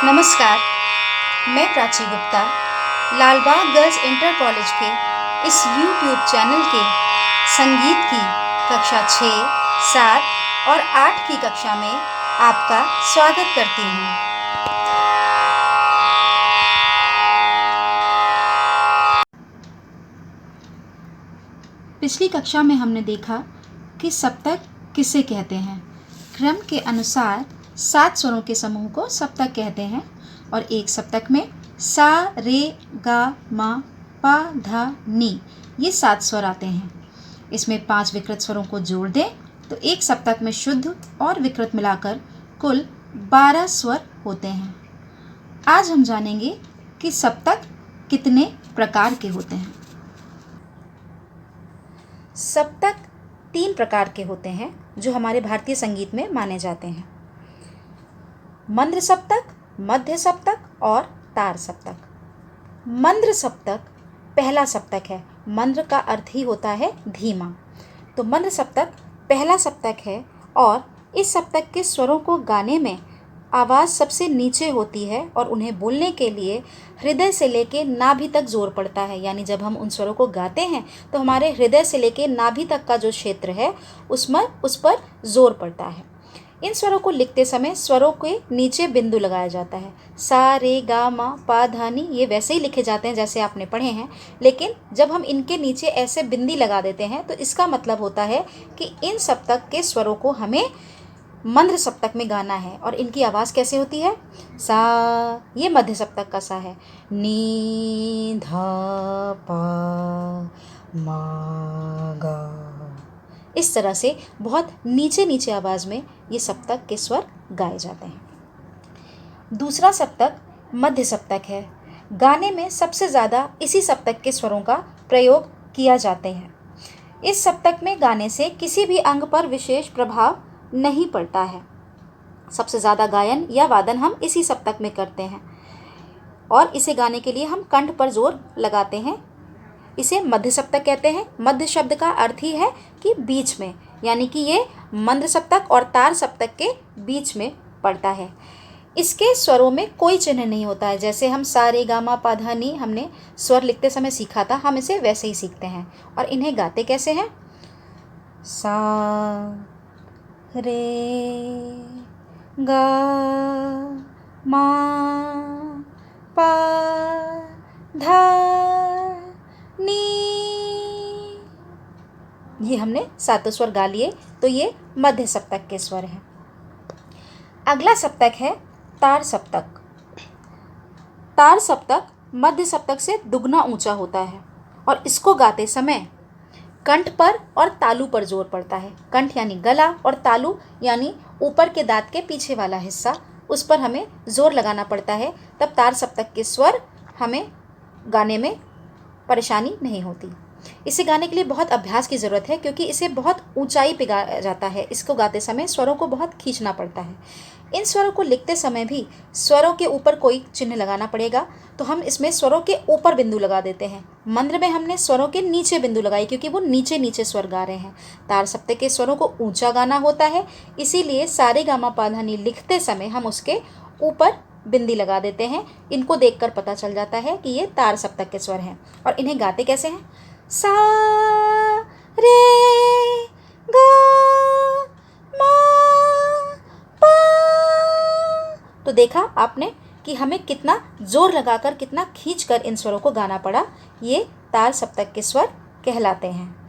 नमस्कार, मैं Prachi Gupta Lalbagh girls inter college के इस YouTube चैनल के संगीत की कक्षा 6, 7 और 8 की कक्षा में आपका स्वागत करती हूँ। पिछली कक्षा में हमने देखा कि सप्तक किसे कहते हैं। क्रम के अनुसार 7 स्वरों के समूह को सप्तक कहते हैं और एक सप्तक में सा, रे, गा, मा, पा, धा, नी ये 7 स्वर आते हैं। इसमें 5 विकृत स्वरों को जोड़ दें तो एक सप्तक में शुद्ध और विकृत मिलाकर कुल 12 स्वर होते हैं। आज हम जानेंगे कि सप्तक कितने प्रकार के होते हैं। सप्तक 3 प्रकार के होते हैं जो हमारे भारतीय संगीत में माने जाते हैं। मंद्र सप्तक, मध्य सप्तक और तार सप्तक। मंद्र सप्तक पहला सप्तक है। मंद्र का अर्थ ही होता है धीमा। तो मंद्र सप्तक पहला सप्तक है और इस सप्तक के स्वरों को गाने में आवाज़ सबसे नीचे होती है और उन्हें बोलने के लिए हृदय से लेके नाभि तक जोर पड़ता है। यानी जब हम उन स्वरों को गाते हैं तो हमारे हृदय से लेके नाभि तक का जो क्षेत्र है उस पर जोर पड़ता है। इन स्वरों को लिखते समय स्वरों के नीचे बिंदु लगाया जाता है। सा, रे, गा, मा, पा, धा, नी ये वैसे ही लिखे जाते हैं जैसे आपने पढ़े हैं, लेकिन जब हम इनके नीचे ऐसे बिंदी लगा देते हैं तो इसका मतलब होता है कि इन सप्तक के स्वरों को हमें मंद्र सप्तक में गाना है। और इनकी आवाज़ कैसे होती है? सा, ये मध्य सप्तक का सा है। नी, धा, पा, मा, गा। इस तरह से बहुत नीचे नीचे आवाज़ में ये सप्तक के स्वर गाए जाते हैं। दूसरा सप्तक मध्य सप्तक है। गाने में सबसे ज़्यादा इसी सप्तक के स्वरों का प्रयोग किया जाते हैं। इस सप्तक में गाने से किसी भी अंग पर विशेष प्रभाव नहीं पड़ता है। सबसे ज़्यादा गायन या वादन हम इसी सप्तक में करते हैं और इसे गाने के लिए हम कंठ पर जोर लगाते हैं। इसे मध्य सप्तक कहते हैं। मध्य शब्द का अर्थ ही है कि बीच में, यानी कि ये मंद्र सप्तक और तार सप्तक के बीच में पड़ता है। इसके स्वरों में कोई चिन्ह नहीं होता है। जैसे हम सा, रे, गा, मा, पा, धा, नी हमने स्वर लिखते समय सीखा था, हम इसे वैसे ही सीखते हैं। और इन्हें गाते कैसे हैं? सा, रे, गा, मा, पा, धा, नी। ये हमने 7 स्वर गा लिए, तो ये मध्य सप्तक के स्वर हैं। अगला सप्तक है तार सप्तक। तार सप्तक मध्य सप्तक से दुगना ऊंचा होता है और इसको गाते समय कंठ पर और तालू पर जोर पड़ता है। कंठ यानी गला और तालू यानी ऊपर के दांत के पीछे वाला हिस्सा, उस पर हमें जोर लगाना पड़ता है। तब तार सप्तक के स्वर हमें गाने में परेशानी नहीं होती। इसे गाने के लिए बहुत अभ्यास की ज़रूरत है क्योंकि इसे बहुत ऊंचाई पे गाया जाता है। इसको गाते समय स्वरों को बहुत खींचना पड़ता है। इन स्वरों को लिखते समय भी स्वरों के ऊपर कोई चिन्ह लगाना पड़ेगा, तो हम इसमें स्वरों के ऊपर बिंदु लगा देते हैं। मंद्र में हमने स्वरों के नीचे बिंदु लगाई क्योंकि वो नीचे नीचे स्वर गा रहे हैं। तार सप्तक के स्वरों को ऊंचा गाना होता है, इसीलिए सा, रे, गा, मा, पा, धा, नी लिखते समय हम उसके ऊपर बिंदी लगा देते हैं। इनको देखकर पता चल जाता है कि ये तार सप्तक के स्वर हैं। और इन्हें गाते कैसे हैं? सा, रे, गा, मा, पा। तो देखा आपने कि हमें कितना जोर लगाकर, कितना खींचकर इन स्वरों को गाना पड़ा। ये तार सप्तक के स्वर कहलाते हैं।